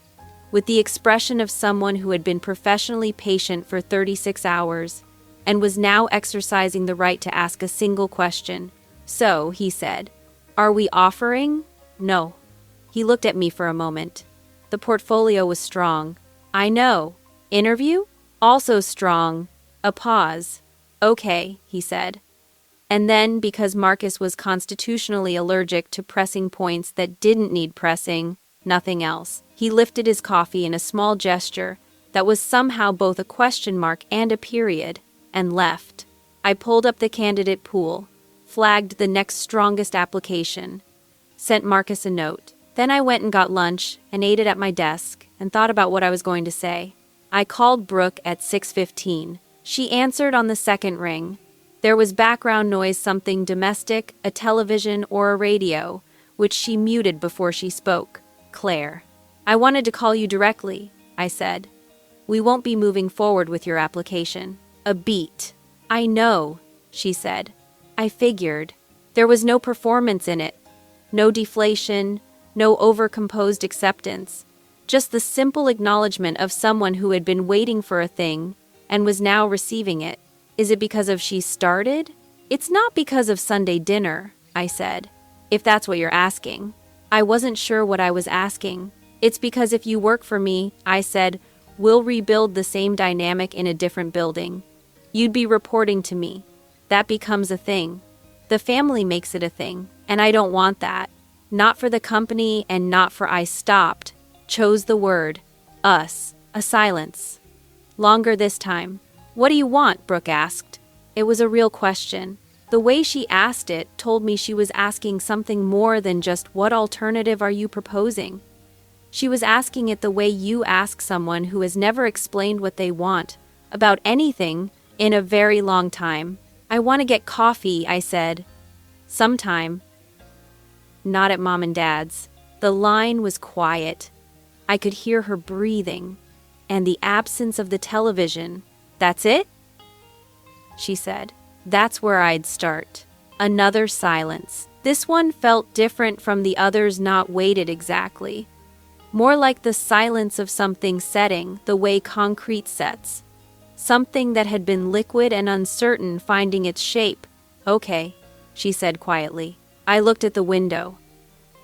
with the expression of someone who had been professionally patient for 36 hours and was now exercising the right to ask a single question. So, he said, "Are we offering?" "No." He looked at me for a moment. The portfolio was strong. "I know. Interview?" "Also strong." A pause. "Okay," he said. And then, because Marcus was constitutionally allergic to pressing points that didn't need pressing, nothing else, he lifted his coffee in a small gesture that was somehow both a question mark and a period, and left. I pulled up the candidate pool, flagged the next strongest application, sent Marcus a note. Then I went and got lunch and ate it at my desk and thought about what I was going to say. I called Brooke at 6:15. She answered on the second ring. There was background noise, something domestic, a television or a radio, which she muted before she spoke. "Claire, I wanted to call you directly," I said. "We won't be moving forward with your application." A beat. "I know," she said. "I figured. There was no performance in it. No deflation, no overcomposed acceptance. Just the simple acknowledgement of someone who had been waiting for a thing and was now receiving it. Is it because of she started?" "It's not because of Sunday dinner," I said, "if that's what you're asking." I wasn't sure what I was asking. "It's because if you work for me," I said, "we'll rebuild the same dynamic in a different building. You'd be reporting to me. That becomes a thing. The family makes it a thing, and I don't want that. Not for the company and not for." I stopped, chose the word, us, a silence. Longer this time. "What do you want?" Brooke asked. It was a real question. The way she asked it told me she was asking something more than just "what alternative are you proposing?" She was asking it the way you ask someone who has never explained what they want, about anything, in a very long time. "I want to get coffee," I said. "Sometime." "Not at Mom and Dad's." The line was quiet. I could hear her breathing, and the absence of the television. "That's it?" she said. That's where I'd start. Another silence. This one felt different from the others, not weighted exactly. More like the silence of something setting, the way concrete sets. Something that had been liquid and uncertain finding its shape. "Okay," she said quietly. I looked at the window.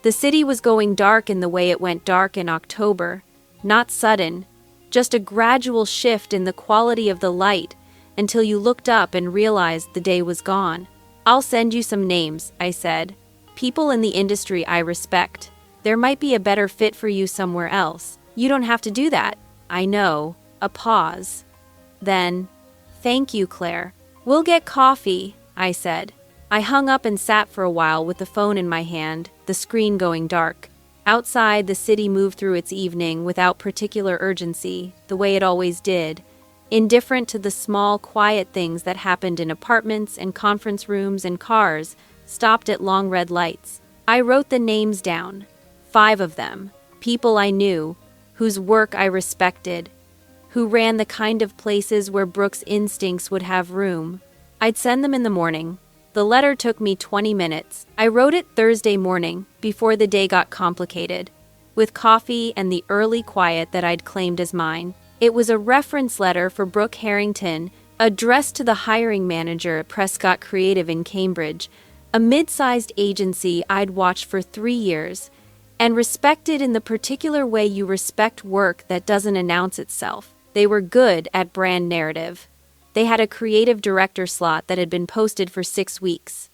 The city was going dark in the way it went dark in October. Not sudden, just a gradual shift in the quality of the light until you looked up and realized the day was gone. "I'll send you some names," I said. "People in the industry I respect. There might be a better fit for you somewhere else. You don't have to do that." "I know." A pause. Then, "Thank you, Claire. We'll get coffee," I said. I hung up and sat for a while with the phone in my hand, the screen going dark. Outside, the city moved through its evening without particular urgency, the way it always did, indifferent to the small, quiet things that happened in apartments and conference rooms and cars, stopped at long red lights. I wrote the names down. 5 of them. People I knew, whose work I respected, who ran the kind of places where Brooke's instincts would have room. I'd send them in the morning. The letter took me 20 minutes. I wrote it Thursday morning, before the day got complicated, with coffee and the early quiet that I'd claimed as mine. It was a reference letter for Brooke Harrington, addressed to the hiring manager at Prescott Creative in Cambridge, a mid-sized agency I'd watched for 3 years, and respected in the particular way you respect work that doesn't announce itself. They were good at brand narrative. They had a creative director slot that had been posted for 6 weeks.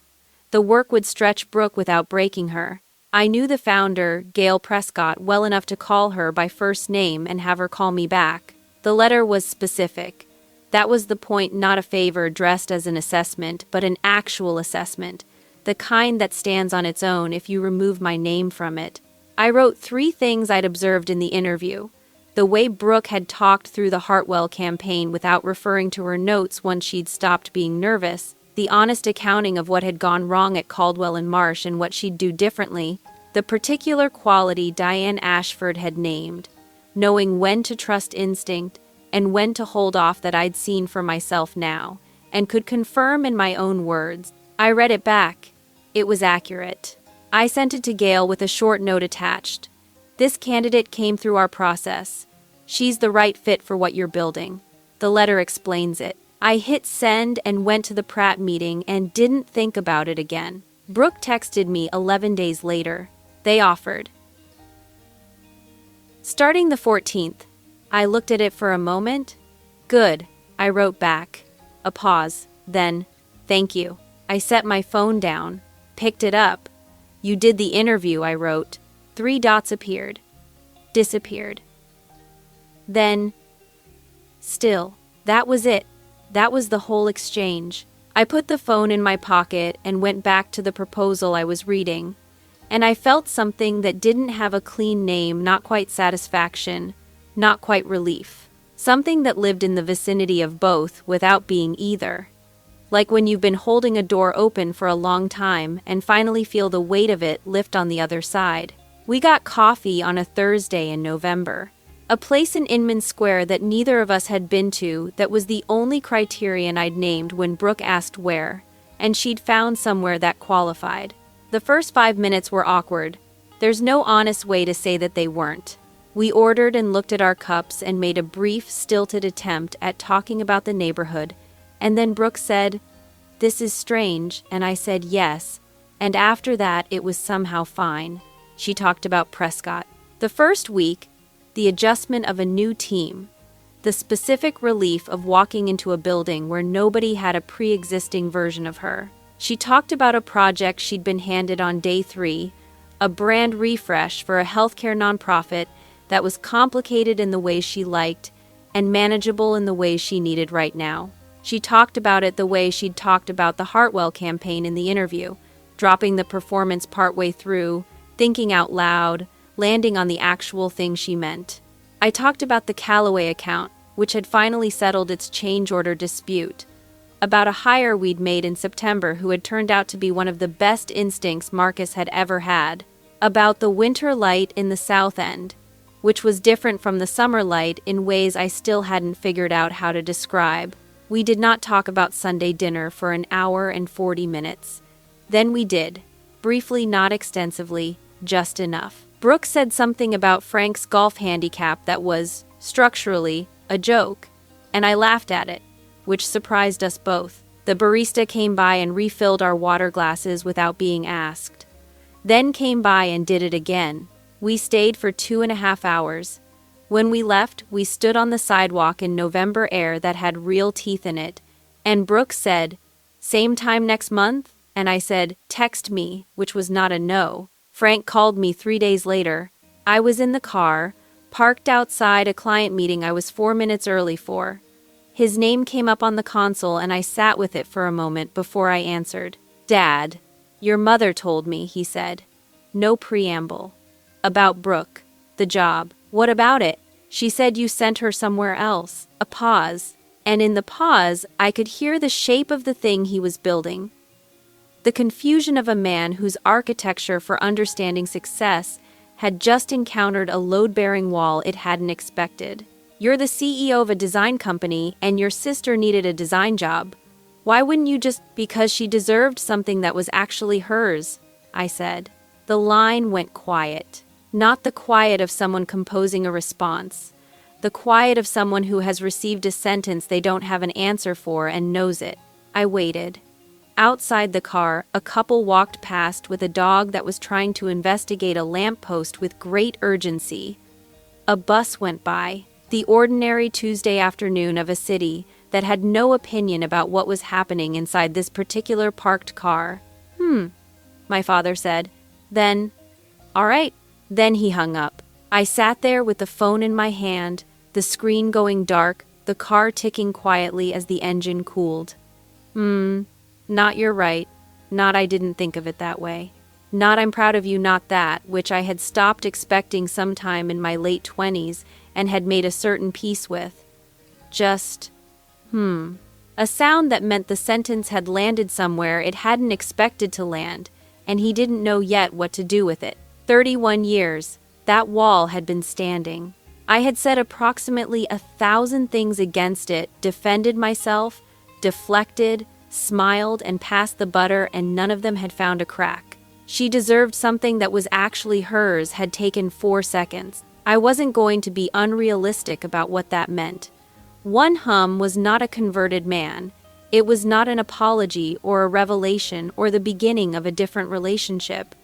The work would stretch Brooke without breaking her. I knew the founder, Gail Prescott, well enough to call her by first name and have her call me back. The letter was specific. That was the point, not a favor dressed as an assessment, but an actual assessment. The kind that stands on its own if you remove my name from it. I wrote 3 things I'd observed in the interview. The way Brooke had talked through the Hartwell campaign without referring to her notes once she'd stopped being nervous. The honest accounting of what had gone wrong at Caldwell and Marsh and what she'd do differently. The particular quality Diane Ashford had named. Knowing when to trust instinct and when to hold off that I'd seen for myself now, and could confirm in my own words. I read it back. It was accurate. I sent it to Gail with a short note attached. This candidate came through our process. She's the right fit for what you're building. The letter explains it. I hit send and went to the Pratt meeting and didn't think about it again. Brooke texted me 11 days later. They offered. Starting the 14th, I looked at it for a moment. Good, I wrote back. A pause, then, thank you. I set my phone down, picked it up. You did the interview, I wrote. 3 dots appeared. Disappeared. Then, still, that was it. That was the whole exchange. I put the phone in my pocket and went back to the proposal I was reading. And I felt something that didn't have a clean name, not quite satisfaction, not quite relief. Something that lived in the vicinity of both without being either. Like when you've been holding a door open for a long time and finally feel the weight of it lift on the other side. We got coffee on a Thursday in November. A place in Inman Square that neither of us had been to that was the only criterion I'd named when Brooke asked where, and she'd found somewhere that qualified. The first 5 minutes were awkward. There's no honest way to say that they weren't. We ordered and looked at our cups and made a brief, stilted attempt at talking about the neighborhood, and then Brooke said, "This is strange," and I said yes, and after that it was somehow fine. She talked about Prescott. The first week, the adjustment of a new team, the specific relief of walking into a building where nobody had a pre-existing version of her. She talked about a project she'd been handed on day 3, a brand refresh for a healthcare nonprofit that was complicated in the ways she liked and manageable in the ways she needed right now. She talked about it the way she'd talked about the Hartwell campaign in the interview, dropping the performance partway through, thinking out loud, landing on the actual thing she meant. I talked about the Callaway account, which had finally settled its change order dispute, about a hire we'd made in September who had turned out to be one of the best instincts Marcus had ever had, about the winter light in the South End, which was different from the summer light in ways I still hadn't figured out how to describe. We did not talk about Sunday dinner for an hour and 40 minutes. Then we did. Briefly, not extensively, just enough. Brooke said something about Frank's golf handicap that was, structurally, a joke, and I laughed at it, which surprised us both. The barista came by and refilled our water glasses without being asked. Then came by and did it again. We stayed for 2.5 hours. When we left, we stood on the sidewalk in November air that had real teeth in it, and Brooke said, "Same time next month?" And I said, "Text me," which was not a no. Frank called me 3 days later. I was in the car, parked outside a client meeting I was 4 minutes early for. His name came up on the console and I sat with it for a moment before I answered. "Dad, your mother told me," he said. No preamble. About Brooke. The job. What about it? She said you sent her somewhere else. A pause. And in the pause, I could hear the shape of the thing he was building. The confusion of a man whose architecture for understanding success had just encountered a load-bearing wall it hadn't expected. You're the CEO of a design company and your sister needed a design job. Why wouldn't you just, because she deserved something that was actually hers? I said. The line went quiet. Not the quiet of someone composing a response. The quiet of someone who has received a sentence they don't have an answer for and knows it. I waited. Outside the car, a couple walked past with a dog that was trying to investigate a lamppost with great urgency. A bus went by, the ordinary Tuesday afternoon of a city that had no opinion about what was happening inside this particular parked car. my father said. Then, all right. Then he hung up. I sat there with the phone in my hand, the screen going dark, the car ticking quietly as the engine cooled. Not you're right. Not I didn't think of it that way. Not I'm proud of you, not that, which I had stopped expecting sometime in my late 20s and had made a certain peace with. Just, a sound that meant the sentence had landed somewhere it hadn't expected to land, and he didn't know yet what to do with it. 31 years, that wall had been standing. I had said approximately 1,000 things against it, defended myself, deflected, smiled, and passed the butter, and none of them had found a crack. She deserved something that was actually hers had taken 4 seconds. I wasn't going to be unrealistic about what that meant. One hum was not a converted man. It was not an apology or a revelation or the beginning of a different relationship.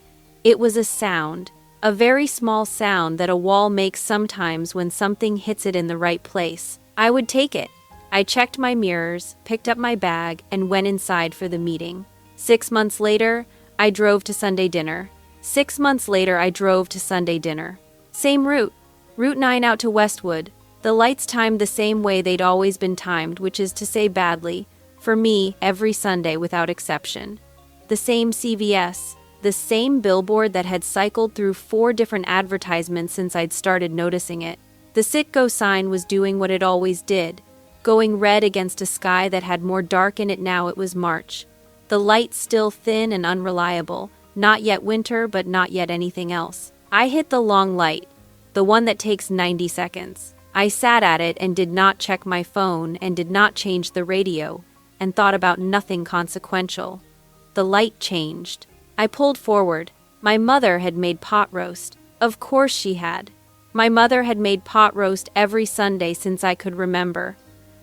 It was a sound, a very small sound that a wall makes sometimes when something hits it in the right place. I would take it. I checked my mirrors, picked up my bag, and went inside for the meeting. 6 months later, I drove to Sunday dinner. 6 months later, I drove to Sunday dinner. Same route. Route 9 out to Westwood. The lights timed the same way they'd always been timed, which is to say badly. For me, every Sunday without exception. The same CVS. The same billboard that had cycled through 4 different advertisements since I'd started noticing it. The Sit-Go sign was doing what it always did, going red against a sky that had more dark in it now it was March. The light still thin and unreliable, not yet winter but not yet anything else. I hit the long light, the one that takes 90 seconds. I sat at it and did not check my phone and did not change the radio and thought about nothing consequential. The light changed. I pulled forward. My mother had made pot roast. Of course she had. My mother had made pot roast every Sunday since I could remember.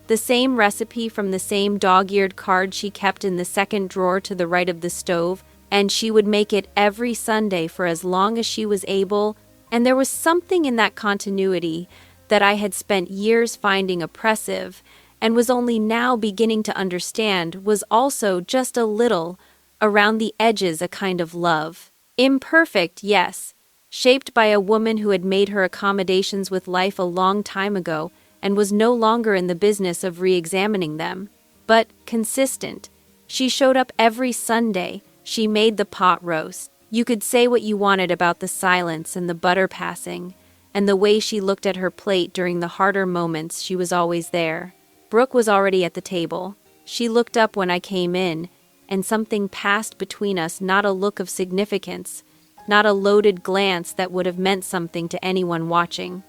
The same recipe from the same dog-eared card she kept in the second drawer to the right of the stove, and she would make it every Sunday for as long as she was able, and there was something in that continuity that I had spent years finding oppressive, and was only now beginning to understand was also just a little, around the edges, a kind of love. Imperfect, yes, shaped by a woman who had made her accommodations with life a long time ago, and was no longer in the business of re-examining them. But consistent. She showed up every Sunday. She made the pot roast. You could say what you wanted about the silence and the butter passing, and the way she looked at her plate during the harder moments. She was always there. Brooke was already at the table. She looked up when I came in, and something passed between us, not a look of significance, not a loaded glance that would have meant something to anyone watching.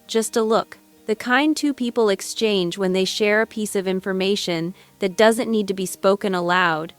Just a look. The kind two people exchange when they share a piece of information that doesn't need to be spoken aloud.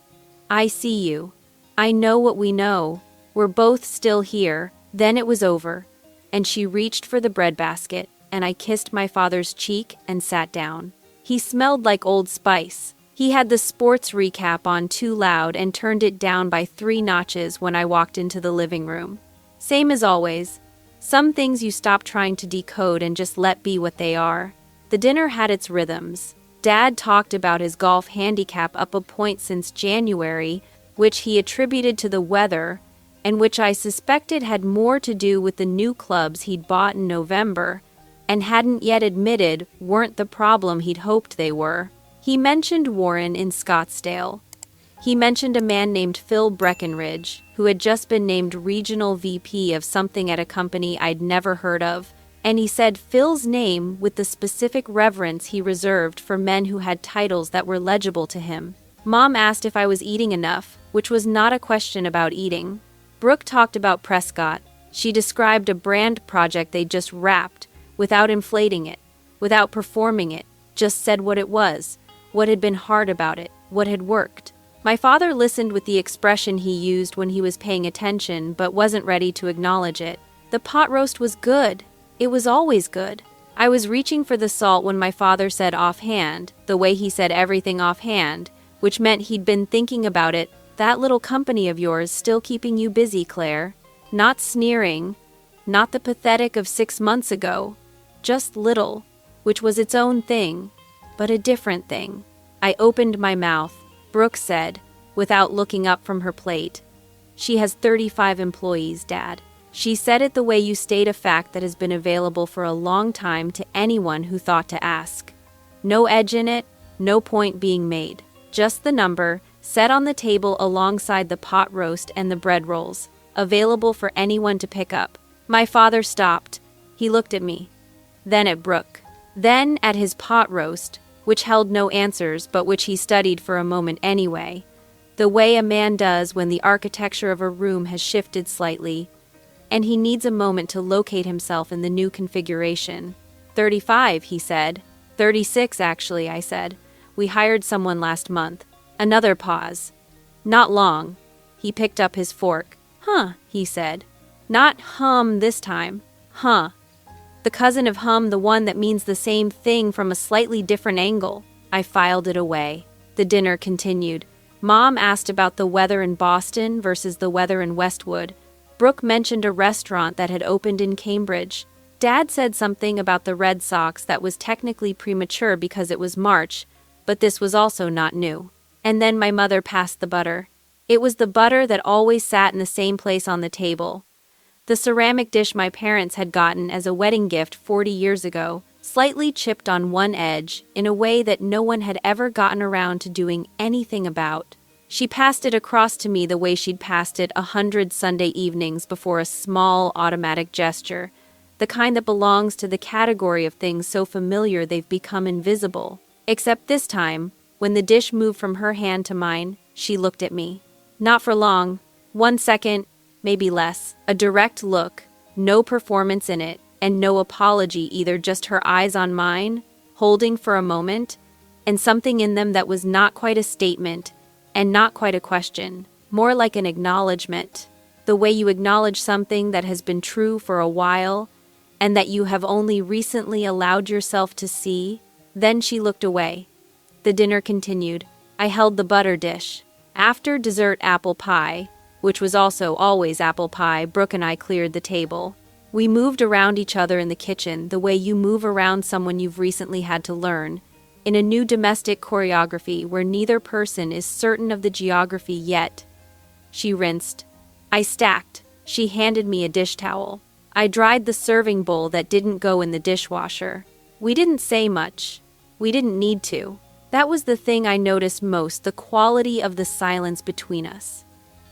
I see you. I know what we know. We're both still here. Then it was over, and she reached for the breadbasket, and I kissed my father's cheek and sat down. He smelled like Old Spice. He had the sports recap on too loud and turned it down by 3 notches when I walked into the living room. Same as always. Some things you stop trying to decode and just let be what they are. The dinner had its rhythms. Dad talked about his golf handicap up a point since January, which he attributed to the weather, and which I suspected had more to do with the new clubs he'd bought in November, and hadn't yet admitted weren't the problem he'd hoped they were. He mentioned Warren in Scottsdale. He mentioned a man named Phil Breckenridge, who had just been named regional VP of something at a company I'd never heard of, and he said Phil's name with the specific reverence he reserved for men who had titles that were legible to him. Mom asked if I was eating enough, which was not a question about eating. Brooke talked about Prescott. She described a brand project they'd just wrapped, without inflating it, without performing it, just said what it was, what had been hard about it, what had worked. My father listened with the expression he used when he was paying attention, but wasn't ready to acknowledge it. The pot roast was good. It was always good. I was reaching for the salt when my father said offhand, the way he said everything offhand, which meant he'd been thinking about it, "That little company of yours still keeping you busy, Claire." Not sneering, not the pathetic of 6 months ago, just little, which was its own thing, but a different thing. I opened my mouth. Brooke said, without looking up from her plate, She has 35 employees, Dad. She said it the way you state a fact that has been available for a long time to anyone who thought to ask. No edge in it, no point being made. Just the number, set on the table alongside the pot roast and the bread rolls, available for anyone to pick up. My father stopped. He looked at me. Then at Brooke. Then at his pot roast, which held no answers but which he studied for a moment anyway, the way a man does when the architecture of a room has shifted slightly, and he needs a moment to locate himself in the new configuration. 35, he said. 36, actually, I said. We hired someone last month. Another pause. Not long. He picked up his fork. Huh, he said. Not hum this time. Huh. The cousin of hum, the one that means the same thing from a slightly different angle. I filed it away. The dinner continued. Mom asked about the weather in Boston versus the weather in Westwood. Brooke mentioned a restaurant that had opened in Cambridge. Dad said something about the Red Sox that was technically premature because it was March, but this was also not new. And then my mother passed the butter. It was the butter that always sat in the same place on the table. The ceramic dish my parents had gotten as a wedding gift 40 years ago, slightly chipped on one edge in a way that no one had ever gotten around to doing anything about. She passed it across to me the way she'd passed it 100 Sunday evenings before, a small automatic gesture, the kind that belongs to the category of things so familiar they've become invisible. Except this time, when the dish moved from her hand to mine, she looked at me. Not for long. 1 second, maybe less. A direct look, no performance in it, and no apology either, just her eyes on mine, holding for a moment, and something in them that was not quite a statement, and not quite a question, more like an acknowledgement. The way you acknowledge something that has been true for a while, and that you have only recently allowed yourself to see. Then she looked away. The dinner continued. I held the butter dish. After dessert apple pie, which was also always apple pie, Brooke and I cleared the table. We moved around each other in the kitchen the way you move around someone you've recently had to learn, in a new domestic choreography where neither person is certain of the geography yet. She rinsed. I stacked. She handed me a dish towel. I dried the serving bowl that didn't go in the dishwasher. We didn't say much. We didn't need to. That was the thing I noticed most, the quality of the silence between us.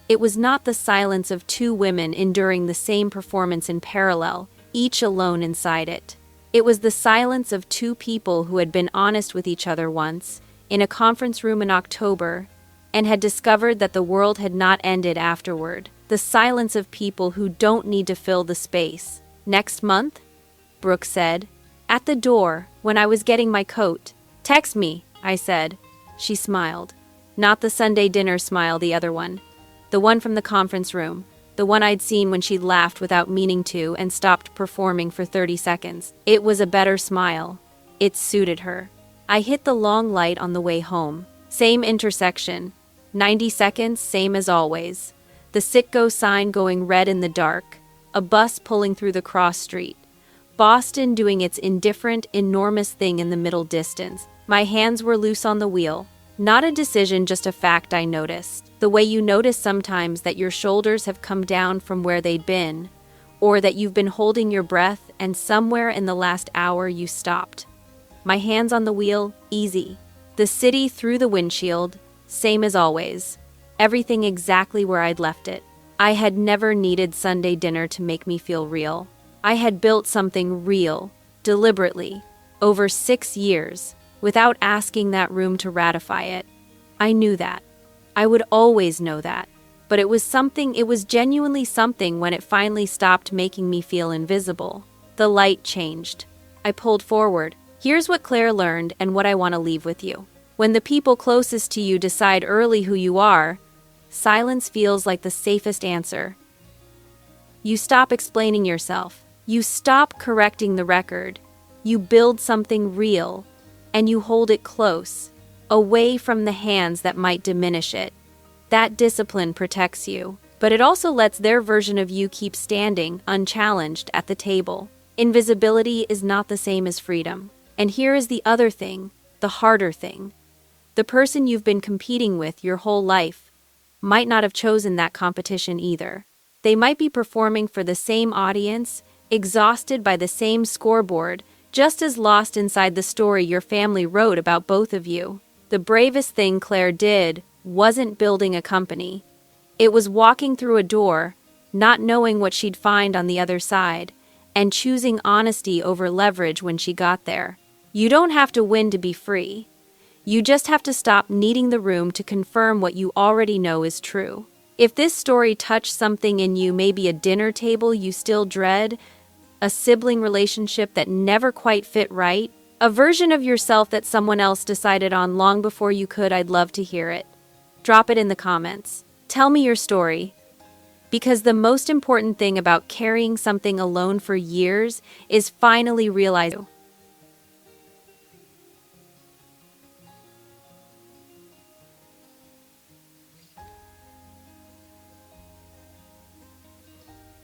It was not the silence of two women enduring the same performance in parallel, each alone inside it. It was the silence of two people who had been honest with each other once, in a conference room in October, and had discovered that the world had not ended afterward. The silence of people who don't need to fill the space. Next month? Brooke said. At the door, when I was getting my coat. Text me, I said. She smiled. Not the Sunday dinner smile, the other one. The one from the conference room. The one I'd seen when she laughed without meaning to and stopped performing for 30 seconds. It was a better smile. It suited her. I hit the long light on the way home. Same intersection. 90 seconds, same as always. The Sitco sign going red in the dark. A bus pulling through the cross street. Boston doing its indifferent, enormous thing in the middle distance. My hands were loose on the wheel. Not a decision, just a fact I noticed. The way you notice sometimes that your shoulders have come down from where they'd been, or that you've been holding your breath and somewhere in the last hour you stopped. My hands on the wheel, easy. The city through the windshield, same as always. Everything exactly where I'd left it. I had never needed Sunday dinner to make me feel real. I had built something real, deliberately, over 6 years, without asking that room to ratify it. I knew that. I would always know that. But it was genuinely something when it finally stopped making me feel invisible. The light changed. I pulled forward. Here's what Claire learned and what I want to leave with you. When the people closest to you decide early who you are, silence feels like the safest answer. You stop explaining yourself. You stop correcting the record. You build something real, and you hold it close, away from the hands that might diminish it. That discipline protects you, but it also lets their version of you keep standing, unchallenged, at the table. Invisibility is not the same as freedom. And here is the other thing, the harder thing. The person you've been competing with your whole life, might not have chosen that competition either. They might be performing for the same audience, exhausted by the same scoreboard, just as lost inside the story your family wrote about both of you. The bravest thing Claire did wasn't building a company. It was walking through a door, not knowing what she'd find on the other side, and choosing honesty over leverage when she got there. You don't have to win to be free. You just have to stop needing the room to confirm what you already know is true. If this story touched something in you, maybe a dinner table you still dread, a sibling relationship that never quite fit right, a version of yourself that someone else decided on long before you could, I'd love to hear it. Drop it in the comments. Tell me your story. Because the most important thing about carrying something alone for years is finally realizing